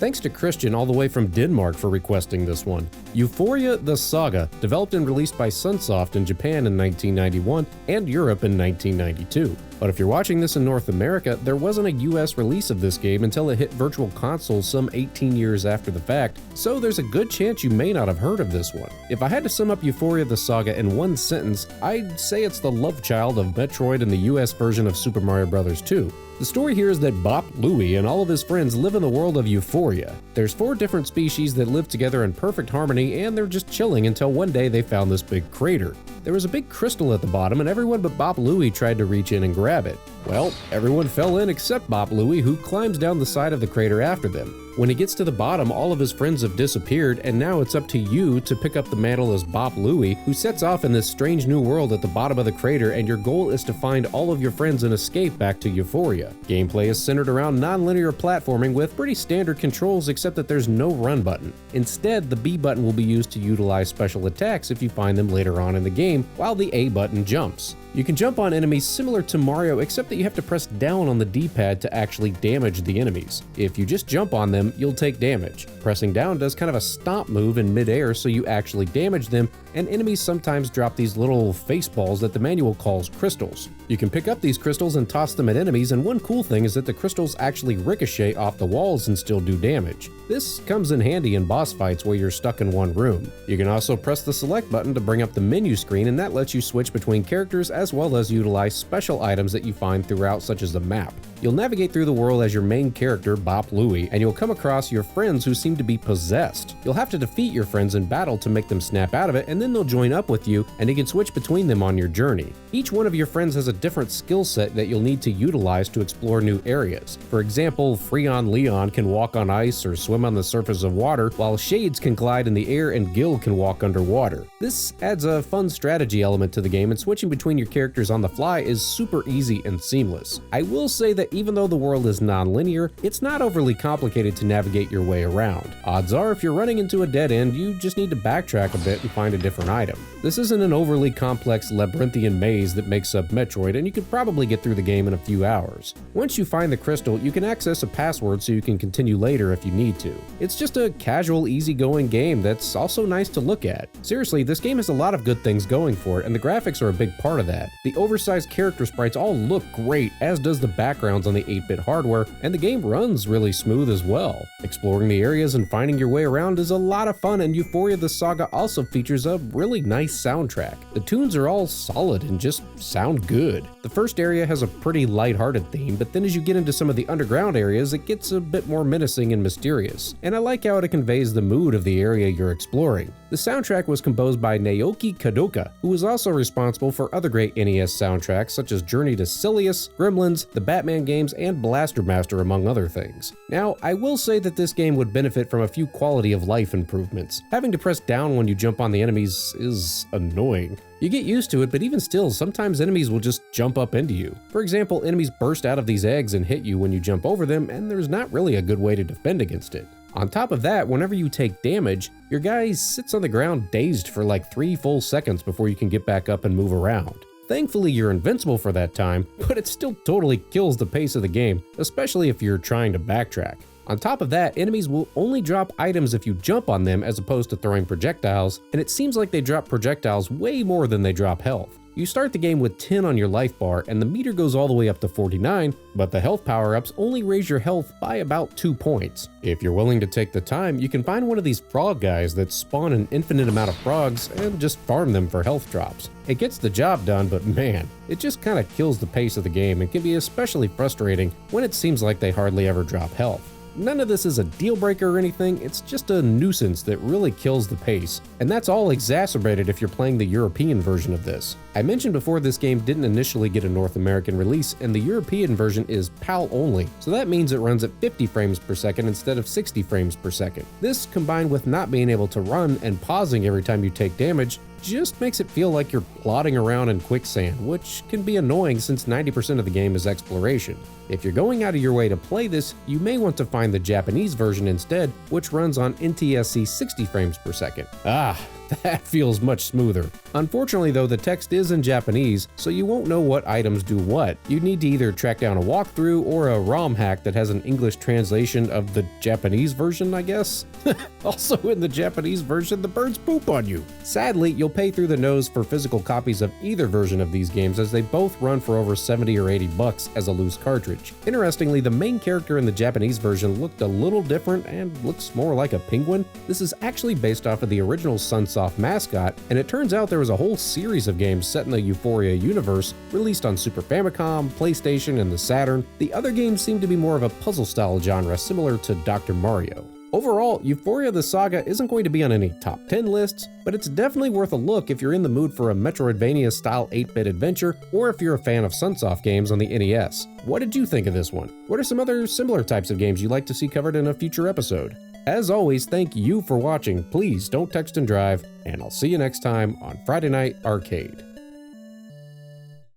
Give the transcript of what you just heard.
Thanks to Christian all the way from Denmark for requesting this one. Ufouria the Saga, developed and released by Sunsoft in Japan in 1991 and Europe in 1992. But if you're watching this in North America, there wasn't a US release of this game until it hit Virtual Console some 18 years after the fact, so there's a good chance you may not have heard of this one. If I had to sum up Ufouria the Saga in one sentence, I'd say it's the love child of Metroid and the US version of Super Mario Bros. 2. The story here is that Bop Louie and all of his friends live in the world of Ufouria. There's 4 different species that live together in perfect harmony, and they're just chilling until one day they found this big crater. There was a big crystal at the bottom, and everyone but Bop Louie tried to reach in and grab it. Well, everyone fell in except Bop Louie, who climbs down the side of the crater after them. When he gets to the bottom, all of his friends have disappeared, and now it's up to you to pick up the mantle as Bop Louie, who sets off in this strange new world at the bottom of the crater, and your goal is to find all of your friends and escape back to Ufouria. Gameplay is centered around non-linear platforming with pretty standard controls, except that there's no run button. Instead, the B button will be used to utilize special attacks if you find them later on in the game, while the A button jumps. You can jump on enemies similar to Mario, except that you have to press down on the D-pad to actually damage the enemies. If you just jump on them, you'll take damage. Pressing down does kind of a stomp move in midair, so you actually damage them, and enemies sometimes drop these little face balls that the manual calls crystals. You can pick up these crystals and toss them at enemies, and one cool thing is that the crystals actually ricochet off the walls and still do damage. This comes in handy in boss fights where you're stuck in one room. You can also press the select button to bring up the menu screen, and that lets you switch between characters as well as utilize special items that you find throughout, such as the map. You'll navigate through the world as your main character, Bop Louie, and you'll come across your friends who seem to be possessed. You'll have to defeat your friends in battle to make them snap out of it, and then they'll join up with you, and you can switch between them on your journey. Each one of your friends has a different skill set that you'll need to utilize to explore new areas. For example, Freon Leon can walk on ice or swim on the surface of water, while Shades can glide in the air and Gil can walk underwater. This adds a fun strategy element to the game, and switching between your characters on the fly is super easy and seamless. I will say that even though the world is non-linear, it's not overly complicated to navigate your way around. Odds are, if you're running into a dead end, you just need to backtrack a bit and find a different item. This isn't an overly complex labyrinthian maze that makes up Metroid, and you could probably get through the game in a few hours. Once you find the crystal, you can access a password so you can continue later if you need to. It's just a casual, easygoing game that's also nice to look at. Seriously, this game has a lot of good things going for it, and the graphics are a big part of that. The oversized character sprites all look great, as does the backgrounds on the 8-bit hardware, and the game runs really smooth as well. Exploring the areas and finding your way around is a lot of fun, and Ufouria the Saga also features a really nice soundtrack. The tunes are all solid and just sound good. The first area has a pretty lighthearted theme, but then as you get into some of the underground areas, it gets a bit more menacing and mysterious, and I like how it conveys the mood of the area you're exploring. The soundtrack was composed by Naoki Kadoka, who was also responsible for other great NES soundtracks such as Journey to Silius, Gremlins, the Batman games, and Blaster Master, among other things. Now, I will say that this game would benefit from a few quality of life improvements. Having to press down when you jump on the enemies is annoying. You get used to it, but even still, sometimes enemies will just jump up into you. For example, enemies burst out of these eggs and hit you when you jump over them, and there's not really a good way to defend against it. On top of that, whenever you take damage, your guy sits on the ground dazed for like 3 full seconds before you can get back up and move around. Thankfully, you're invincible for that time, but it still totally kills the pace of the game, especially if you're trying to backtrack. On top of that, enemies will only drop items if you jump on them as opposed to throwing projectiles, and it seems like they drop projectiles way more than they drop health. You start the game with 10 on your life bar, and the meter goes all the way up to 49, but the health power-ups only raise your health by about 2 points. If you're willing to take the time, you can find one of these frog guys that spawn an infinite amount of frogs and just farm them for health drops. It gets the job done, but man, it just kinda kills the pace of the game and can be especially frustrating when it seems like they hardly ever drop health. None of this is a deal breaker or anything, it's just a nuisance that really kills the pace, and that's all exacerbated if you're playing the European version of this. I mentioned before this game didn't initially get a North American release, and the European version is PAL only, so that means it runs at 50 frames per second instead of 60 frames per second. This, combined with not being able to run and pausing every time you take damage, just makes it feel like you're plodding around in quicksand, which can be annoying since 90% of the game is exploration. If you're going out of your way to play this, you may want to find the Japanese version instead, which runs on NTSC 60 frames per second. That feels much smoother. Unfortunately though, the text is in Japanese, so you won't know what items do what. You'd need to either track down a walkthrough or a ROM hack that has an English translation of the Japanese version, I guess. Also in the Japanese version, the birds poop on you. Sadly, you'll pay through the nose for physical copies of either version of these games, as they both run for over 70 or 80 bucks as a loose cartridge. Interestingly, the main character in the Japanese version looked a little different and looks more like a penguin. This is actually based off of the original Sunsoft mascot, and it turns out there was a whole series of games set in the Ufouria universe, released on Super Famicom, PlayStation, and the Saturn. The other games seem to be more of a puzzle-style genre, similar to Dr. Mario. Overall, Ufouria the Saga isn't going to be on any top 10 lists, but it's definitely worth a look if you're in the mood for a Metroidvania-style 8-bit adventure, or if you're a fan of Sunsoft games on the NES. What did you think of this one? What are some other similar types of games you'd like to see covered in a future episode? As always, thank you for watching. Please don't text and drive, and I'll see you next time on Friday Night Arcade.